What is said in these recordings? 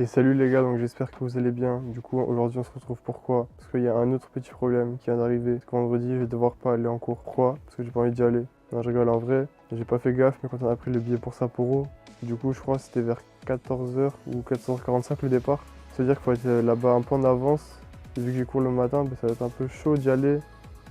Et salut les gars, donc j'espère que vous allez bien. Du coup, aujourd'hui on se retrouve pourquoi? Parce qu'il y a un autre petit problème qui vient d'arriver. Parce que vendredi, je vais devoir pas aller en cours. Pourquoi? Parce que j'ai pas envie d'y aller. Non, je rigole en vrai. J'ai pas fait gaffe, mais quand on a pris le billet pour Sapporo, du coup, je crois que c'était vers 14h ou 14h45 le départ. C'est-à-dire qu'il faut être là-bas un peu en avance. Et vu que j'ai cours le matin, ça va être un peu chaud d'y aller.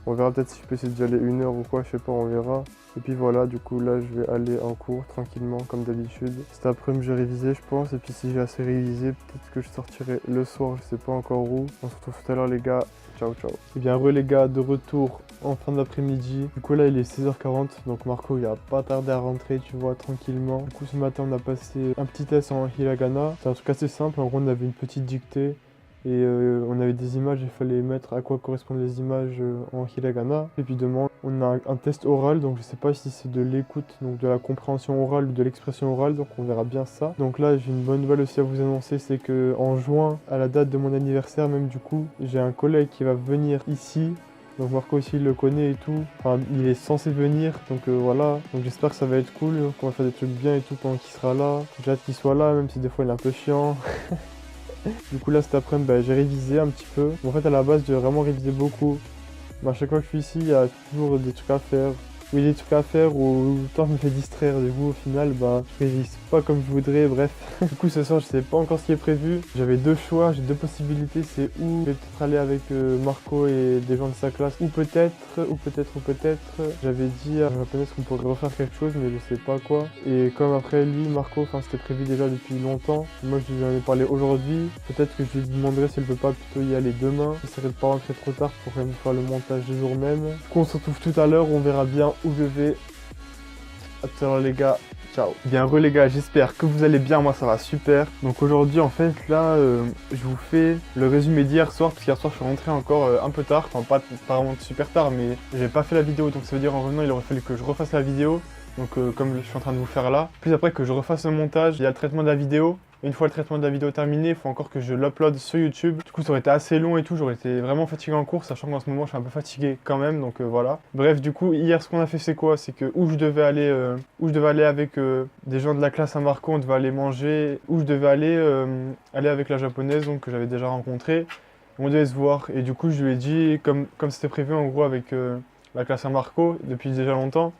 On verra peut-être si je peux essayer d'y aller 1 heure ou quoi, je sais pas, on verra. Et puis voilà, du coup là je vais aller en cours tranquillement comme d'habitude. Cet après-midi j'ai révisé je pense, et puis si j'ai assez révisé, peut-être que je sortirai le soir, je sais pas encore où. On se retrouve tout à l'heure les gars, ciao ciao. Et bien heureux les gars, de retour en fin d'après-midi. Du coup là il est 16h40, donc Marco il a pas tardé à rentrer, tu vois, tranquillement. Du coup ce matin on a passé un petit test en hiragana. C'est un truc assez simple, en gros on avait une petite dictée. Et on avait des images, il fallait mettre à quoi correspondent les images en hiragana. Et puis demain, on a un test oral, donc je sais pas si c'est de l'écoute, donc de la compréhension orale ou de l'expression orale, donc on verra bien ça. Donc là, j'ai une bonne nouvelle aussi à vous annoncer, c'est que en juin, à la date de mon anniversaire même du coup, j'ai un collègue qui va venir ici. Donc Marco aussi il le connaît et tout, enfin il est censé venir, donc voilà. Donc j'espère que ça va être cool, qu'on va faire des trucs bien et tout pendant qu'il sera là. J'ai hâte qu'il soit là, même si des fois il est un peu chiant. Du coup là cet après-midi j'ai révisé un petit peu. En fait à la base j'ai vraiment révisé beaucoup. Mais à chaque fois que je suis ici il y a toujours des trucs à faire. Ou il y a des trucs à faire ou le temps me fait distraire. Du coup au final je révise pas comme je voudrais, bref. Du coup ce soir je sais pas encore ce qui est prévu. J'avais deux choix, j'ai deux possibilités. C'est où je vais peut-être aller avec Marco et des gens de sa classe. Ou peut-être. J'avais dit à ma japonaise qu'on pourrait refaire quelque chose mais je sais pas quoi. Et comme après lui, Marco, c'était prévu déjà depuis longtemps. Moi je lui en ai parlé aujourd'hui. Peut-être que je lui demanderai s'il veut pas plutôt y aller demain. J'essaierai de pas rentrer trop tard pour quand même faire le montage du jour même. Du coup on se retrouve tout à l'heure, on verra bien où je vais. À tout à l'heure les gars, ciao. Bien heureux les gars, j'espère que vous allez bien, moi ça va super. Donc aujourd'hui en fait là, je vous fais le résumé d'hier soir, parce qu'hier soir je suis rentré encore un peu tard, enfin pas vraiment super tard, mais j'ai pas fait la vidéo, donc ça veut dire en revenant il aurait fallu que je refasse la vidéo. Donc comme je suis en train de vous faire là. Puis après que je refasse le montage, il y a le traitement de la vidéo. Une fois le traitement de la vidéo terminé, il faut encore que je l'upload sur YouTube. Du coup, ça aurait été assez long et tout. J'aurais été vraiment fatigué en cours, sachant qu'en ce moment, je suis un peu fatigué quand même. Donc voilà. Bref, du coup, hier, ce qu'on a fait, c'est quoi? C'est que où je devais aller avec des gens de la classe à Marco, on devait aller manger. Où je devais aller avec la japonaise, donc que j'avais déjà rencontrée. On devait se voir. Et du coup, je lui ai dit, comme c'était prévu en gros avec la classe à Marco depuis déjà longtemps,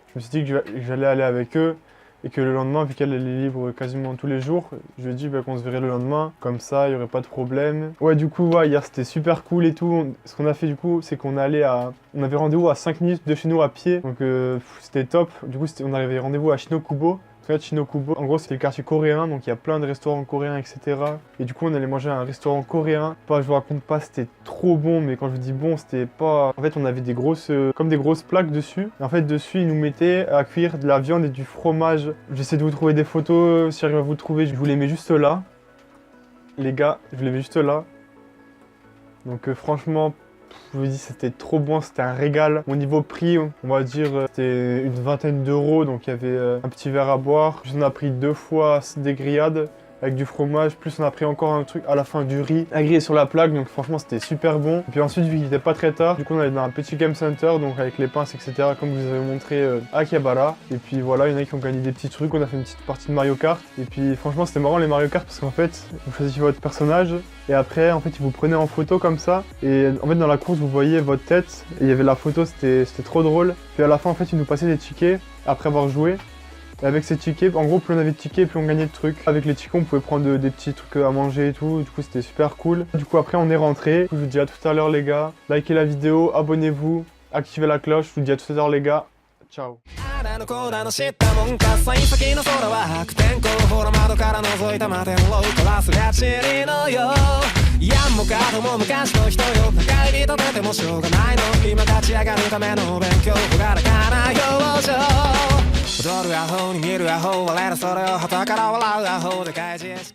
je me suis dit que j'allais aller avec eux. Et que le lendemain, vu qu'elle est libre quasiment tous les jours, je lui ai dit qu'on se verrait le lendemain, comme ça il n'y aurait pas de problème. Ouais, du coup, ouais, hier c'était super cool et tout. Ce qu'on a fait du coup, c'est qu'on avait rendez-vous à 5 minutes de chez nous à pied, donc c'était top. Du coup, on avait rendez-vous à Shinokubo. Shinokubo, en gros, c'était le quartier coréen, donc il y a plein de restaurants coréens, etc. Et du coup, on allait manger à un restaurant coréen. Je vous raconte pas, c'était trop bon, mais quand je dis bon, c'était pas... En fait, on avait des grosses plaques dessus. Et en fait, dessus, ils nous mettaient à cuire de la viande et du fromage. J'essaie de vous trouver des photos, si j'arrive à vous trouver, je vous les mets juste là. Les gars, je vous les mets juste là. Donc franchement... Je vous dis, c'était trop bon, c'était un régal. Au niveau prix, on va dire, c'était une vingtaine d'euros. Donc il y avait un petit verre à boire. On a pris 2 fois des grillades avec du fromage. Plus on a pris encore un truc à la fin, du riz à griller sur la plaque. Donc franchement, c'était super bon. Et puis ensuite, vu qu'il n'était pas très tard, du coup on allait dans un petit game center. Donc avec les pinces, etc. Comme vous avez montré à Akihabara. Et puis voilà, il y en a qui ont gagné des petits trucs. On a fait une petite partie de Mario Kart. Et puis franchement, c'était marrant les Mario Kart parce qu'en fait, vous choisissez votre personnage. Et après, en fait, ils vous prenaient en photo comme ça. Et en fait, dans la course, vous voyez votre tête. Et il y avait la photo, c'était trop drôle. Puis à la fin, en fait, ils nous passaient des tickets après avoir joué. Et avec ces tickets, en gros, plus on avait de tickets, plus on gagnait de trucs. Avec les tickets, on pouvait prendre des petits trucs à manger et tout. Du coup, c'était super cool. Du coup, après, on est rentré. Du coup, je vous dis à tout à l'heure, les gars. Likez la vidéo, abonnez-vous, activez la cloche. Je vous dis à tout à l'heure, les gars. Ciao. の子らの知ったもんか幸先の空は悪天候ほら窓から覗いた摩天楼からすりゃちりのよいやもかとも昔の人よ帰り立ててもしょうがないの今立ち上がるための勉強ほがらかな表情踊るアホに見るアホ我らそれを旗から笑うアホでかい知識